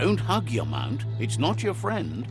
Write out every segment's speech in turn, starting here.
Don't hug your mount. It's not your friend.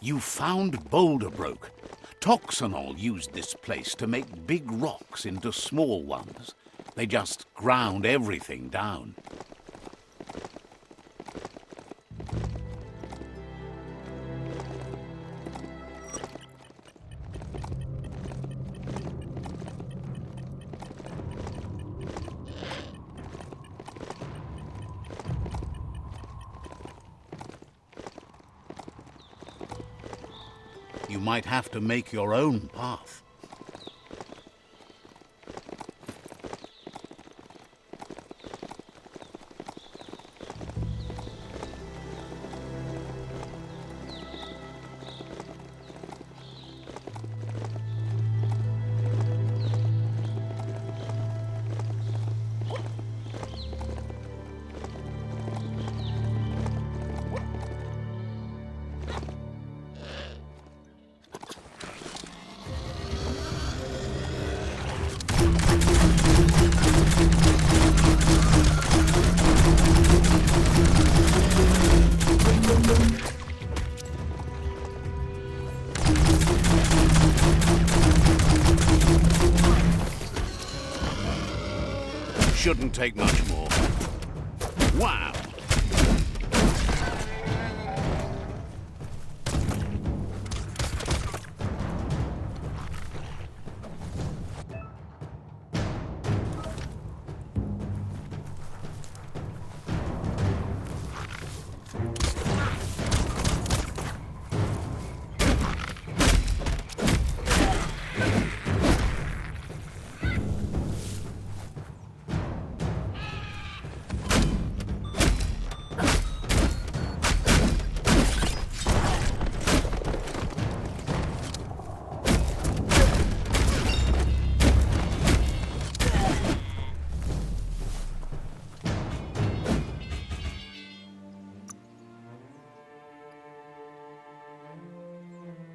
You found Boulder Broke. Toxanol used this place to make big rocks into small ones. They just ground everything down. You might have to make your own path. Shouldn't take much more. Wow!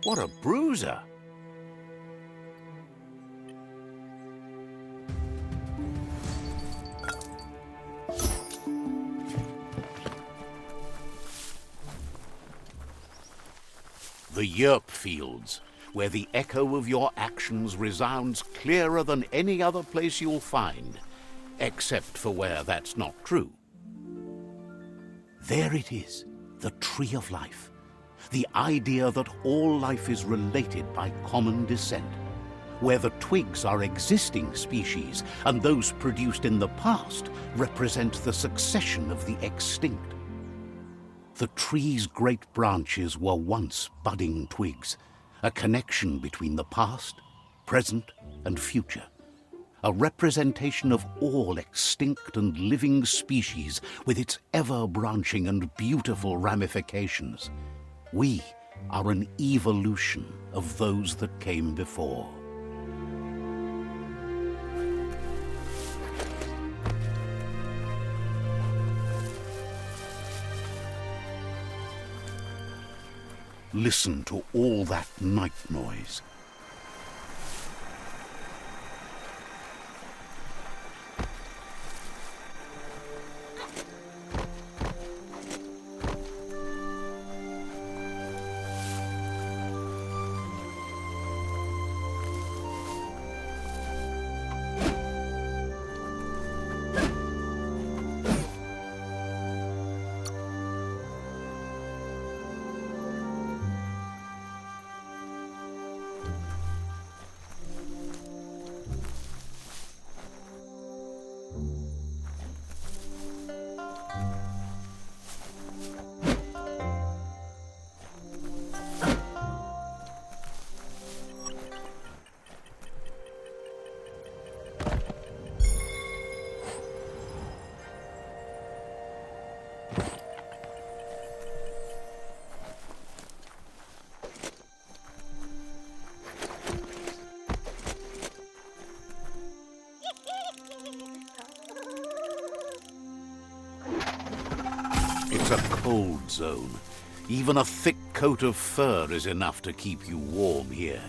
What a bruiser! The Yerp Fields, where the echo of your actions resounds clearer than any other place you'll find, except for where that's not true. There it is, the Tree of Life. The idea that all life is related by common descent, where the twigs are existing species and those produced in the past represent the succession of the extinct. The tree's great branches were once budding twigs, a connection between the past, present, and future. A representation of all extinct and living species with its ever-branching and beautiful ramifications. We are an evolution of those that came before. Listen to all that night noise. It's a cold zone. Even a thick coat of fur is enough to keep you warm here.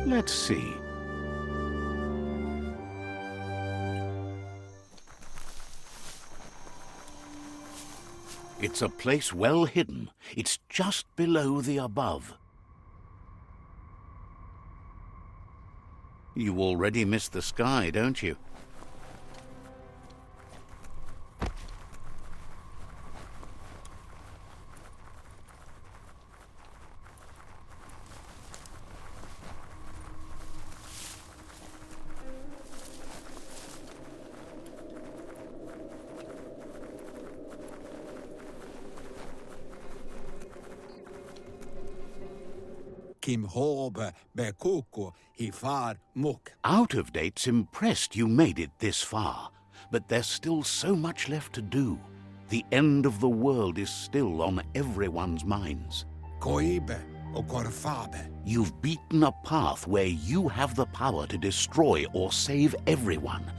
Let's see. It's a place well hidden. It's just below the above. You already missed the sky, don't you? Kim hobe be kuku hi far muk. Out of Date's impressed you made it this far, but there's still so much left to do. The end of the world is still on everyone's minds. Koibe o korfabe. You've beaten a path where you have the power to destroy or save everyone.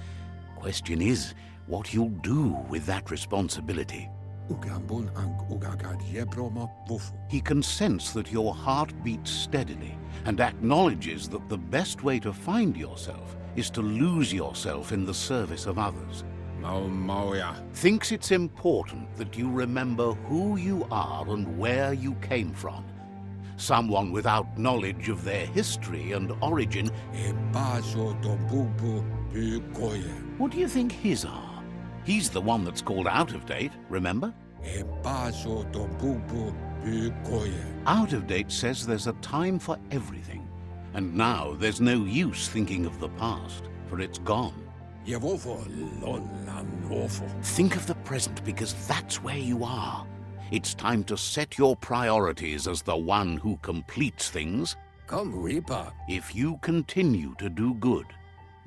Question is, what you'll do with that responsibility. Ugambun ang ugagad yebroma wufu. He can sense that your heart beats steadily and acknowledges that the best way to find yourself is to lose yourself in the service of others. Mauya. Thinks it's important that you remember who you are and where you came from. Someone without knowledge of their history and origin. E baso dombubu pu koye. What do you think his are? He's the one that's called Out of Date, remember? E baso dombubu pu koye. Out of Date says there's a time for everything. And now there's no use thinking of the past, for it's gone. Yevofo lon lan wofo. Think of the present, because that's where you are. It's time to set your priorities as the one who completes things. Come Reaper. If you continue to do good,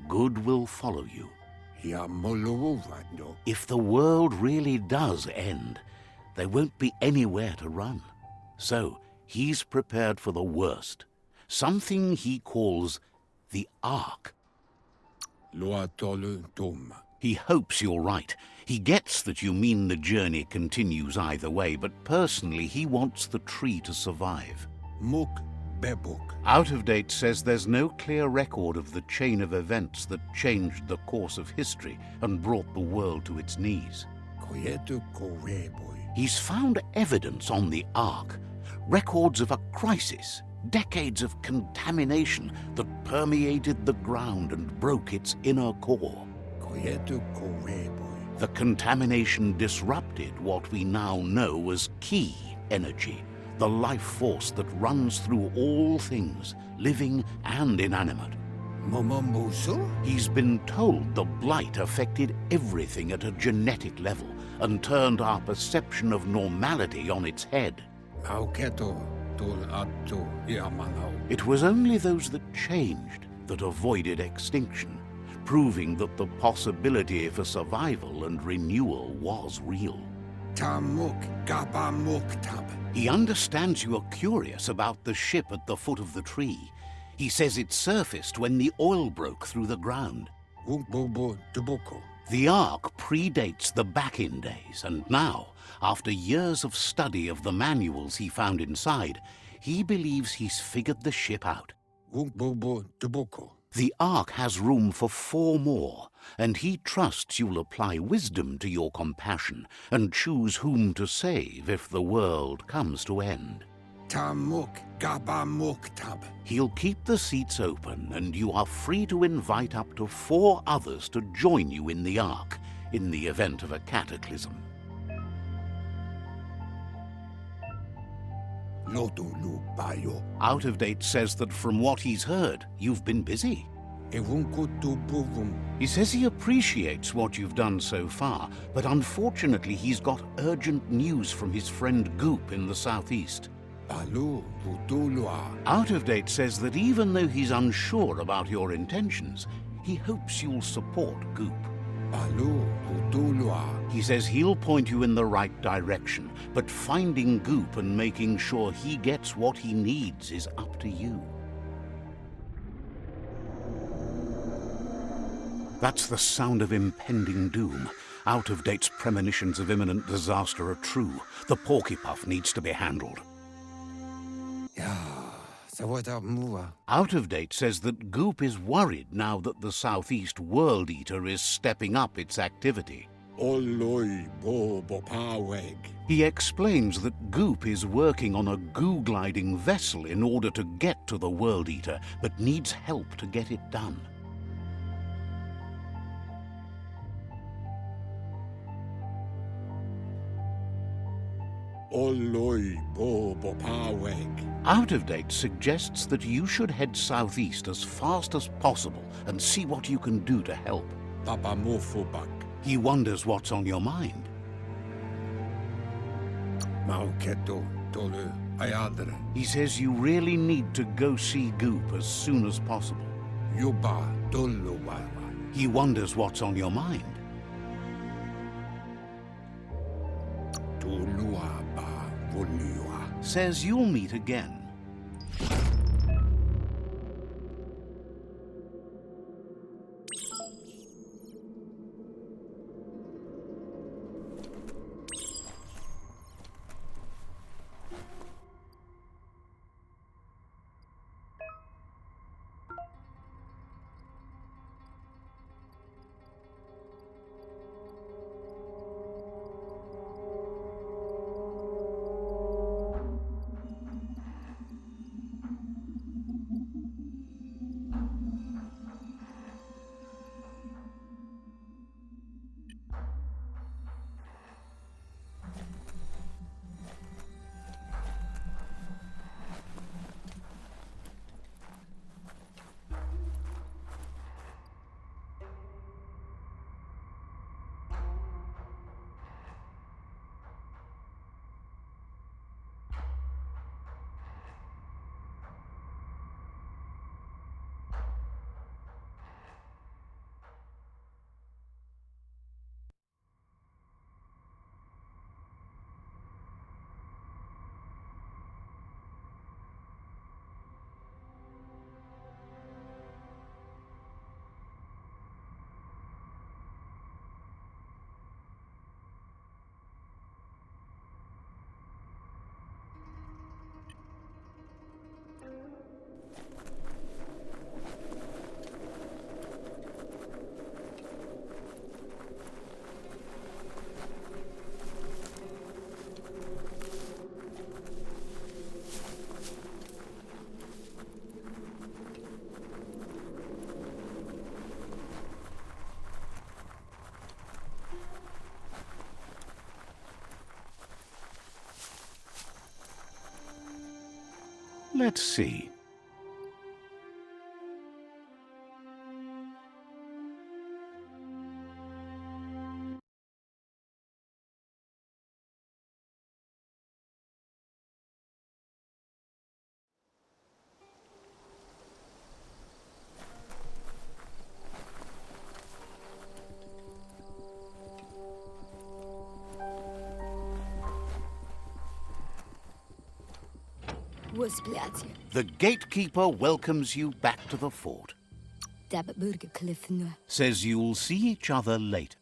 good will follow you. Ya moluwando. If the world really does end, there won't be anywhere to run. So he's prepared for the worst, something he calls the Ark. Luatolu dum. He hopes you're right. He gets that you mean the journey continues either way, but personally he wants the tree to survive. Muk bebuk. Out of Date says there's no clear record of the chain of events that changed the course of history and brought the world to its knees. Koyetu koreboy. He's found evidence on the Ark, records of a crisis, decades of contamination that permeated the ground and broke its inner core. The contamination disrupted what we now know as Ki energy, the life force that runs through all things, living and inanimate. He's been told the blight affected everything at a genetic level and turned our perception of normality on its head. It was only those that changed that avoided extinction, proving that the possibility for survival and renewal was real. He understands you are curious about the ship at the foot of the tree. He says it surfaced when the oil broke through the ground. The Ark predates the back-in days, and now, after years of study of the manuals he found inside, he believes he's figured the ship out. The Ark has room for 4 more, and he trusts you'll apply wisdom to your compassion and choose whom to save if the world comes to end. He'll keep the seats open, and you are free to invite up to 4 others to join you in the Ark in the event of a cataclysm. Out of Date says that from what he's heard, you've been busy. He says he appreciates what you've done so far, but unfortunately he's got urgent news from his friend Goop in the southeast. Out of Date says that even though he's unsure about your intentions, he hopes you'll support Goop. He says he'll point you in the right direction, but finding Goop and making sure he gets what he needs is up to you. That's the sound of impending doom. Out of Date's premonitions of imminent disaster are true. The Porkypuff needs to be handled. Out of Date says that Goop is worried now that the Southeast World Eater is stepping up its activity. He explains that Goop is working on a goo-gliding vessel in order to get to the World Eater, but needs help to get it done. Out of Date suggests that you should head southeast as fast as possible and see what you can do to help. He wonders what's on your mind. He says you really need to go see Goop as soon as possible. He wonders what's on your mind. Says you'll meet again. Let's see. Wusplaatje. The gatekeeper welcomes you back to the fort. Dabbe burgerkliffen. Says you'll see each other later.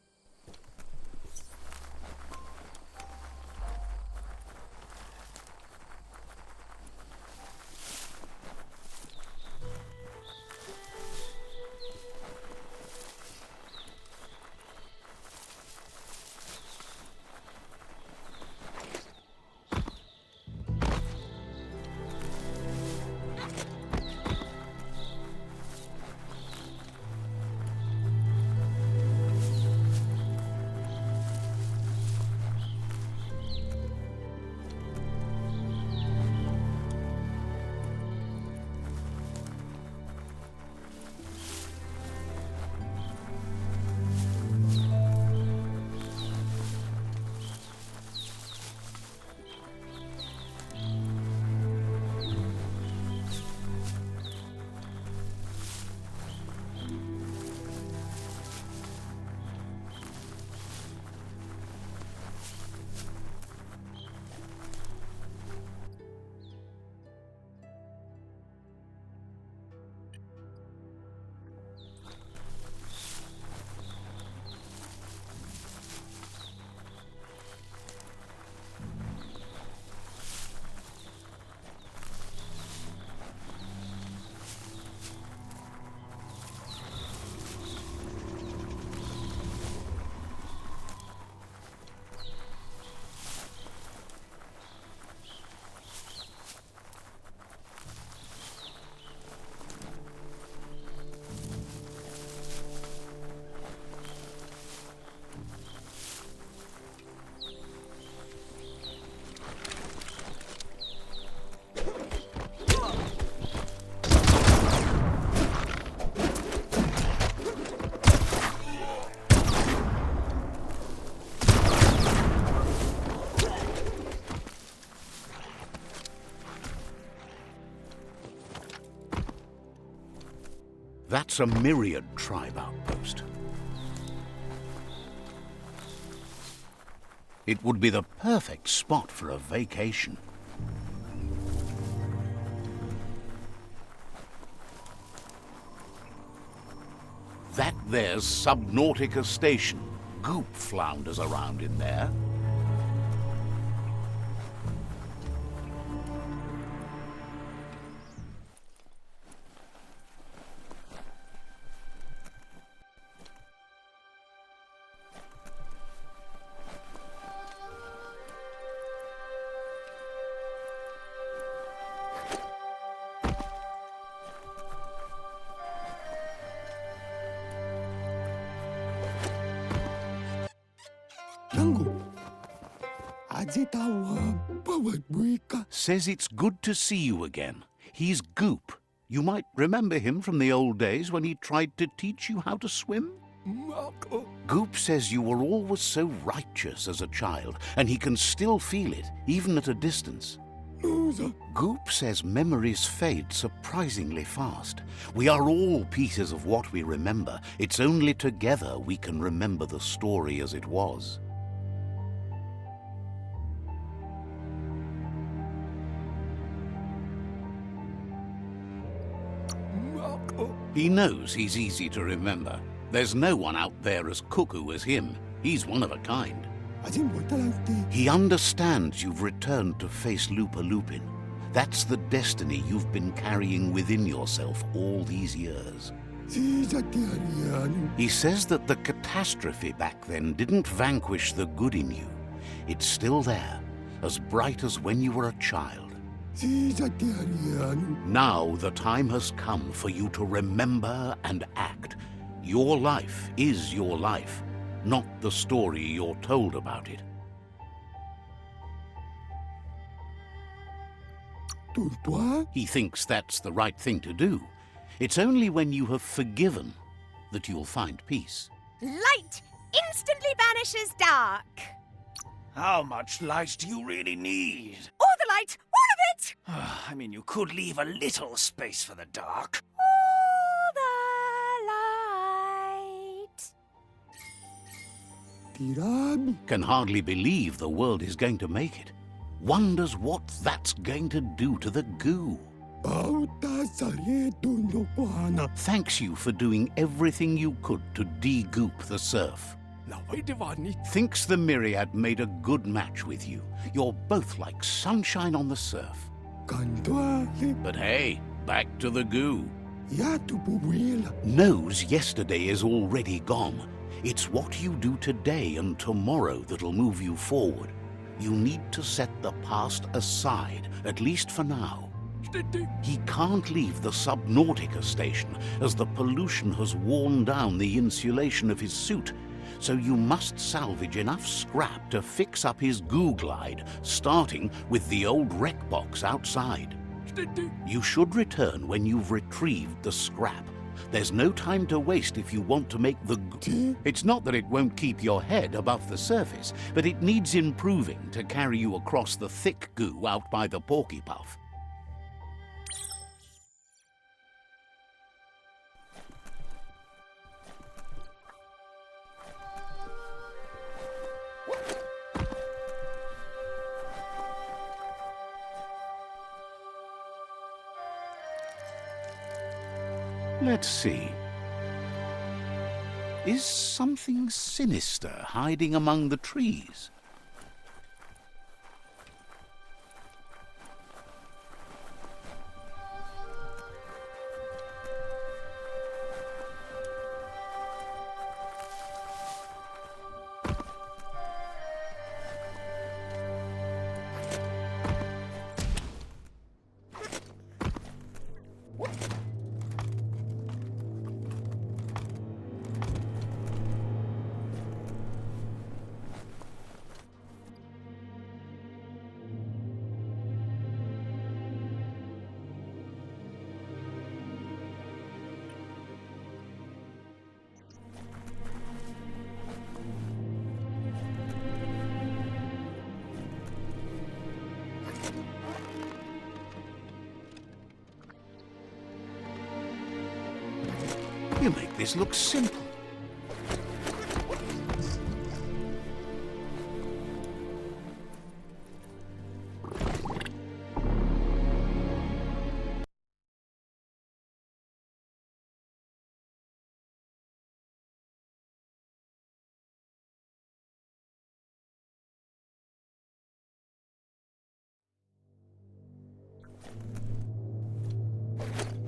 That's a myriad tribe outpost. It would be the perfect spot for a vacation. That there's Subnautica Station. Goop flounders around in there. Says it's good to see you again. He's Goop. You might remember him from the old days when he tried to teach you how to swim. Goop says you were always so righteous as a child, and he can still feel it, even at a distance. Goop says memories fade surprisingly fast. We are all pieces of what we remember. It's only together we can remember the story as it was. He knows he's easy to remember. There's no one out there as cuckoo as him. He's one of a kind. He understands you've returned to face Lupa Lupin. That's the destiny you've been carrying within yourself all these years. He says that the catastrophe back then didn't vanquish the good in you. It's still there, as bright as when you were a child. Now the time has come for you to remember and act. Your life is your life, not the story you're told about it. Tuntua? He thinks that's the right thing to do. It's only when you have forgiven that you'll find peace. Light instantly banishes dark. How much light do you really need? All the light, all of it! I mean, you could leave a little space for the dark. All the light. Tirami. Can hardly believe the world is going to make it. Wonders what that's going to do to the goo. Bauta sare tundukuana. Thanks you for doing everything you could to de-goop the surf. Nawaidivani. Thinks the Myriad made a good match with you. You're both like sunshine on the surf. Kanduale. But hey, back to the goo. Yatubuwila. Knows yesterday is already gone. It's what you do today and tomorrow that'll move you forward. You need to set the past aside, at least for now. He can't leave the Subnautica station, as the pollution has worn down the insulation of his suit. So you must salvage enough scrap to fix up his goo glide, starting with the old wreck box outside. You should return when you've retrieved the scrap. There's no time to waste if you want to make the goo. It's not that it won't keep your head above the surface, but it needs improving to carry you across the thick goo out by the Porky Puff. Let's see. Is something sinister hiding among the trees? You make this look simple.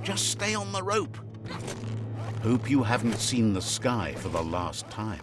Just stay on the rope. Hope you haven't seen the sky for the last time.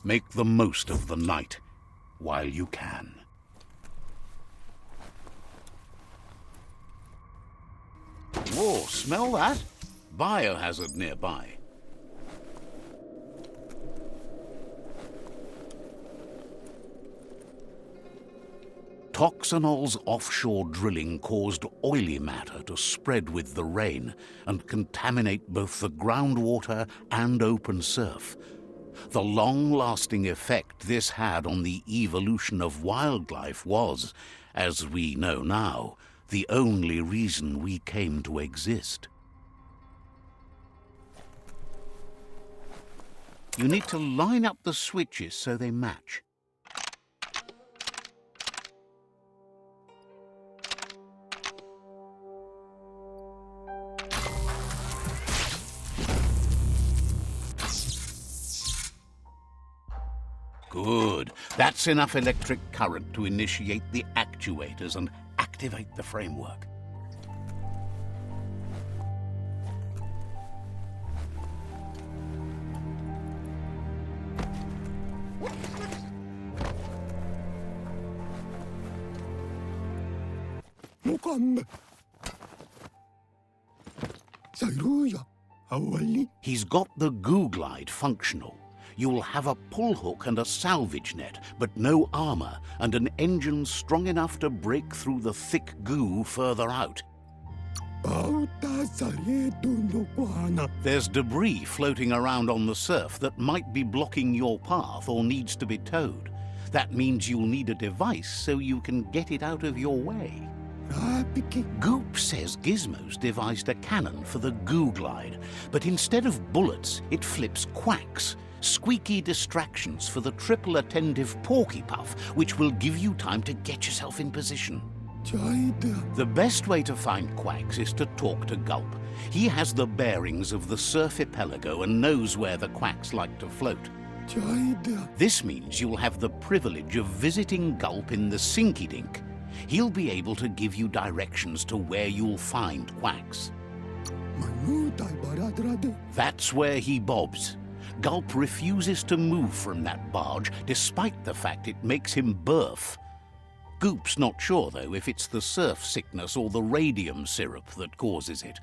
Make the most of the night while you can. Whoa, smell that? Biohazard nearby. Toxanol's offshore drilling caused oily matter to spread with the rain and contaminate both the groundwater and open surf. The long-lasting effect this had on the evolution of wildlife was, as we know now, the only reason we came to exist. You need to line up the switches so they match. Good. That's enough electric current to initiate the actuators and activate the framework. He's got the goo glide functional. You'll have a pull hook and a salvage net, but no armor, and an engine strong enough to break through the thick goo further out. There's debris floating around on the surf that might be blocking your path or needs to be towed. That means you'll need a device so you can get it out of your way. Goop says Gizmo's devised a cannon for the goo glide, but instead of bullets, it flips quacks. Squeaky distractions for the triple attentive Porky Puff, which will give you time to get yourself in position. The best way to find quacks is to talk to Gulp. He has the bearings of the surf archipelago and knows where the quacks like to float. This means you'll have the privilege of visiting Gulp in the Sinky Dink. He'll be able to give you directions to where you'll find quacks. That's where he bobs. Gulp refuses to move from that barge, despite the fact it makes him burf. Goop's not sure, though, if it's the surf sickness or the radium syrup that causes it.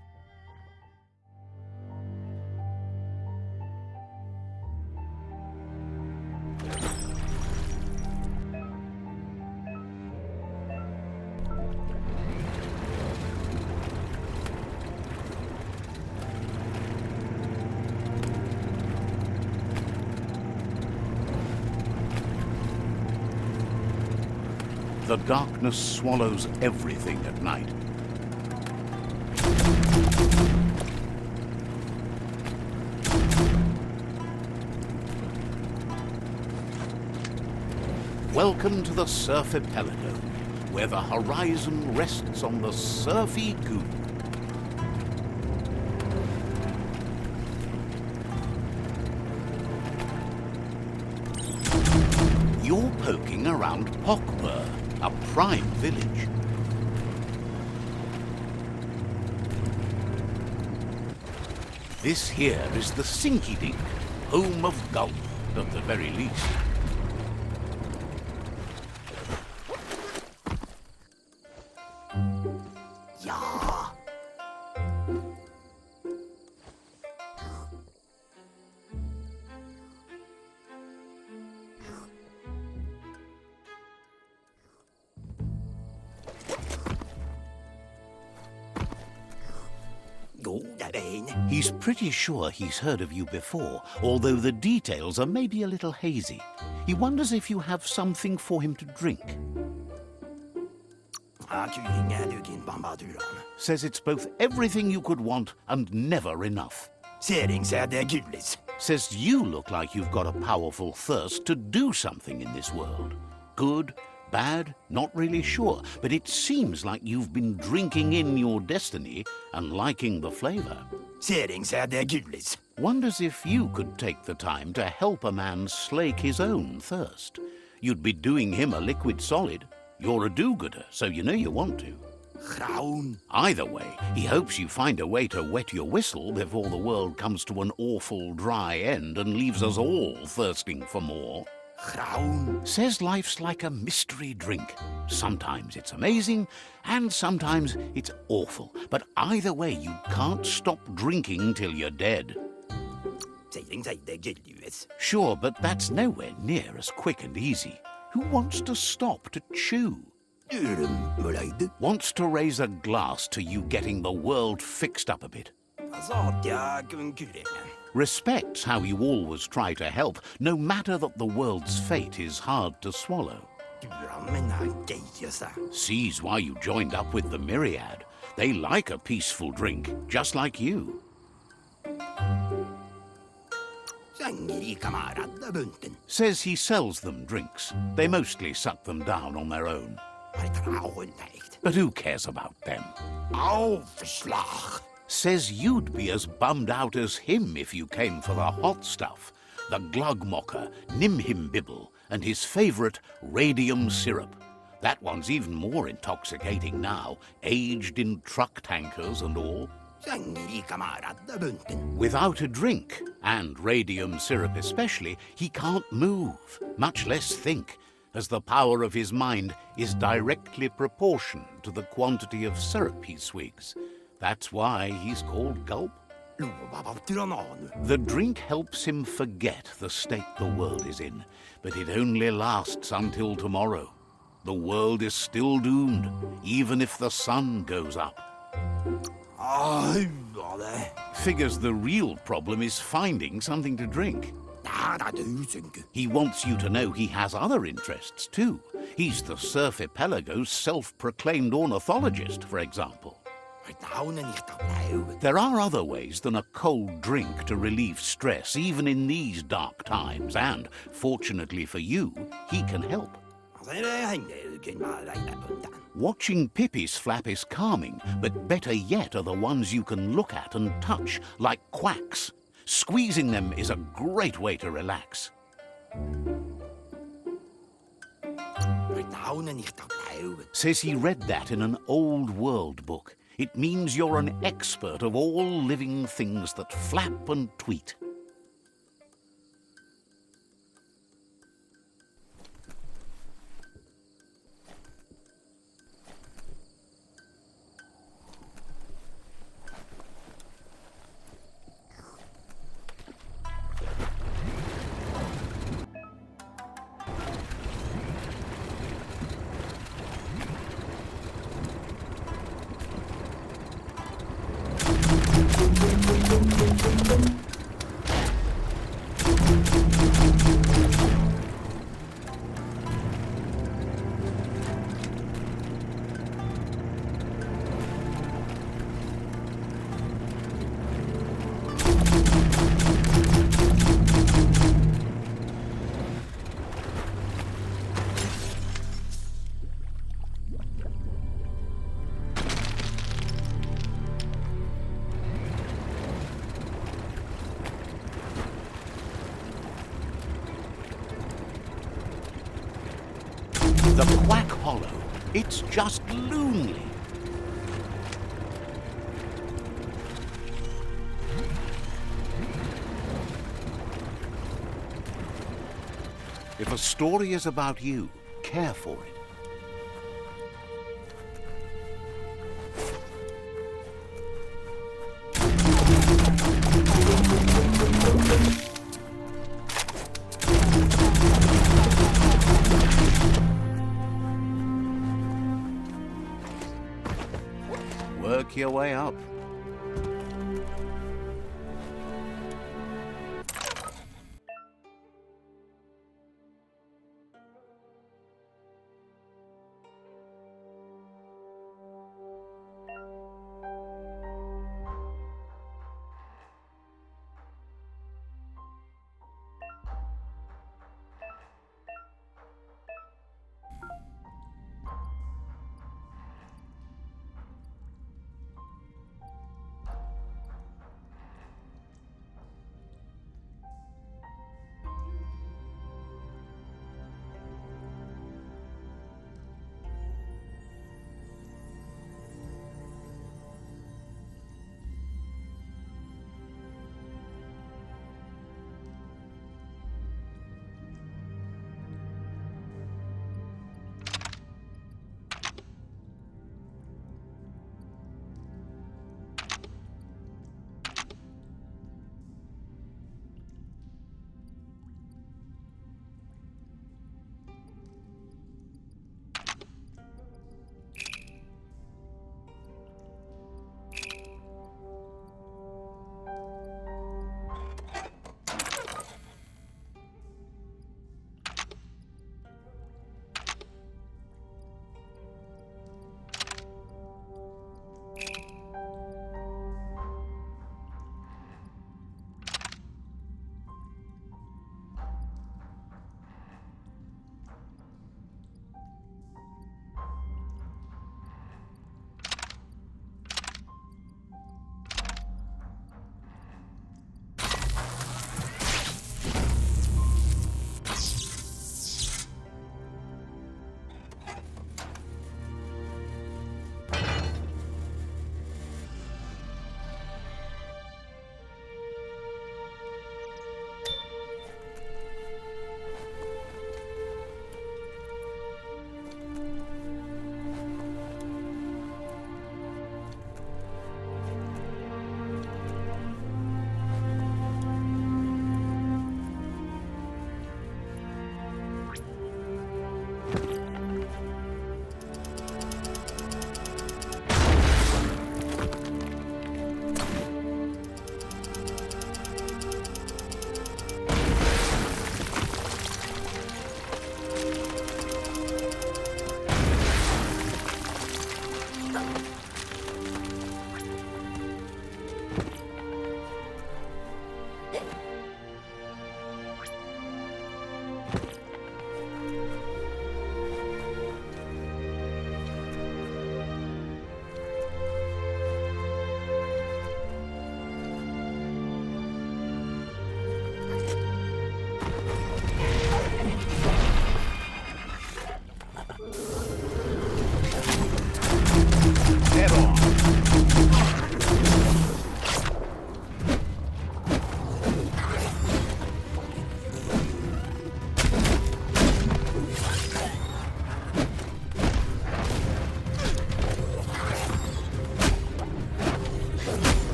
The darkness swallows everything at night. Welcome to the Surf Archipelago, where the horizon rests on the surfy goop. You're poking around Pockbur, a prime village. This here is the Sinky Dink, home of Gulp, at the very least. Ja. He's pretty sure he's heard of you before, although the details are maybe a little hazy. He wonders if you have something for him to drink. Says it's both everything you could want and never enough. Says you look like you've got a powerful thirst to do something in this world. Good, bad, not really sure, but it seems like you've been drinking in your destiny and liking the flavor. Wonders if you could take the time to help a man slake his own thirst. You'd be doing him a liquid solid. You're a do-gooder, so you know you want to. Either way, he hopes you find a way to wet your whistle before the world comes to an awful dry end and leaves us all thirsting for more. Says life's like a mystery drink. Sometimes it's amazing, and sometimes it's awful. But either way, you can't stop drinking till you're dead. Sure, but that's nowhere near as quick and easy. Who wants to stop to chew? Wants to raise a glass to you getting the world fixed up a bit. Respects how you always try to help, no matter that the world's fate is hard to swallow. Sees why you joined up with the Myriad. They like a peaceful drink, just like you. Says he sells them drinks. They mostly suck them down on their own. But who cares about them? Says you'd be as bummed out as him if you came for the hot stuff. The Glugmocker, Nimhimbibble, and his favourite radium syrup. That one's even more intoxicating now, aged in truck tankers and all. Without a drink, and radium syrup especially, he can't move, much less think, as the power of his mind is directly proportioned to the quantity of syrup he swigs. That's why he's called Gulp. The drink helps him forget the state the world is in, but it only lasts until tomorrow. The world is still doomed, even if the sun goes up. Figures the real problem is finding something to drink. He wants you to know he has other interests, too. He's the Surf Archipelago's self-proclaimed ornithologist, for example. There are other ways than a cold drink to relieve stress, even in these dark times, and, fortunately for you, he can help. Watching pippies flap is calming, but better yet are the ones you can look at and touch, like quacks. Squeezing them is a great way to relax. Says he read that in an old world book. It means you're an expert of all living things that flap and tweet. The Quack Hollow. It's just lonely. If a story is about you, care for it. Work your way up.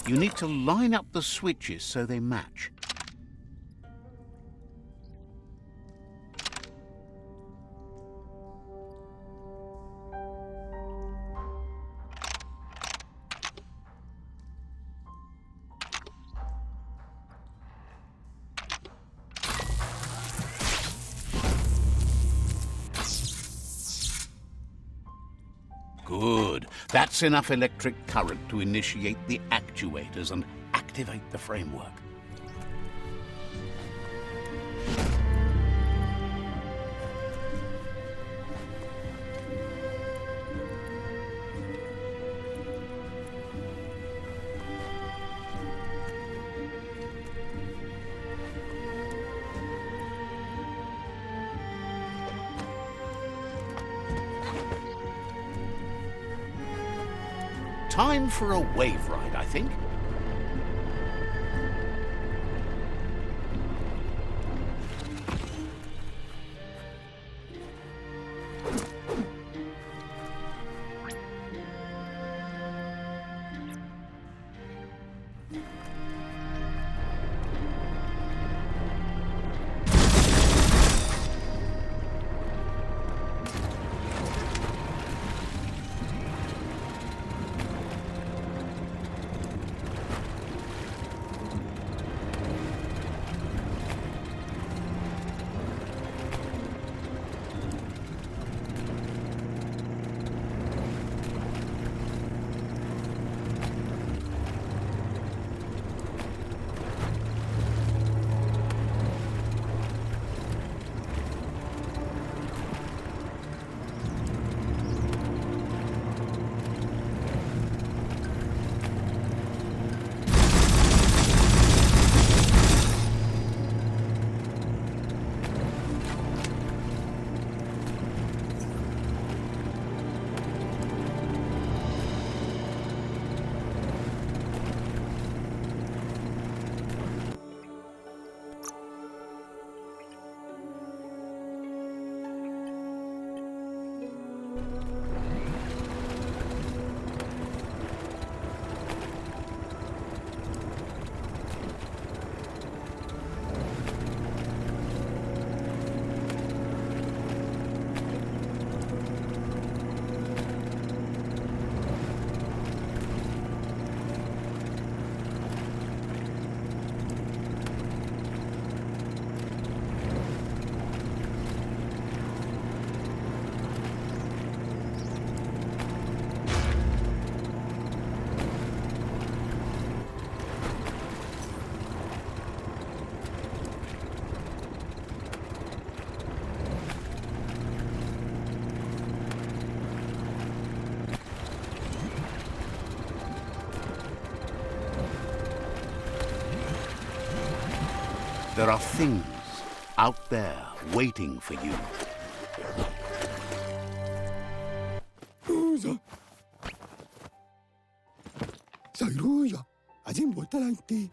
You need to line up the switches so they match. Good. That's enough electric current to initiate the actuators and activate the framework. Time for a wave ride, I think. There are things out there waiting for you.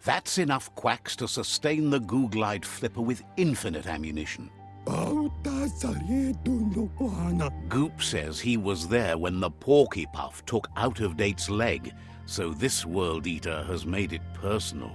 That's enough quacks to sustain the Googlide flipper with infinite ammunition. Goop says he was there when the Porky Puff took Out-of-Date's leg, so this World Eater has made it personal.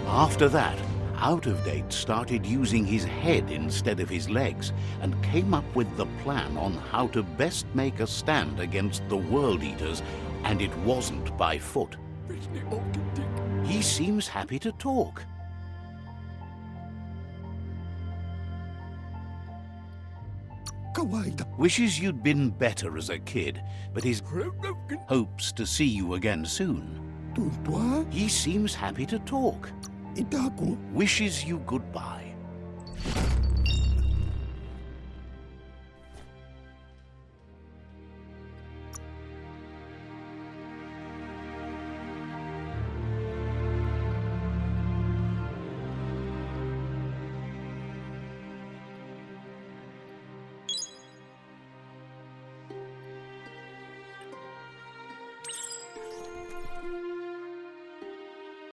After that, Out-of-Date started using his head instead of his legs and came up with the plan on how to best make a stand against the World Eaters, and it wasn't by foot. He seems happy to talk. Wishes you'd been better as a kid, but his hopes to see you again soon. He seems happy to talk. Wishes you goodbye.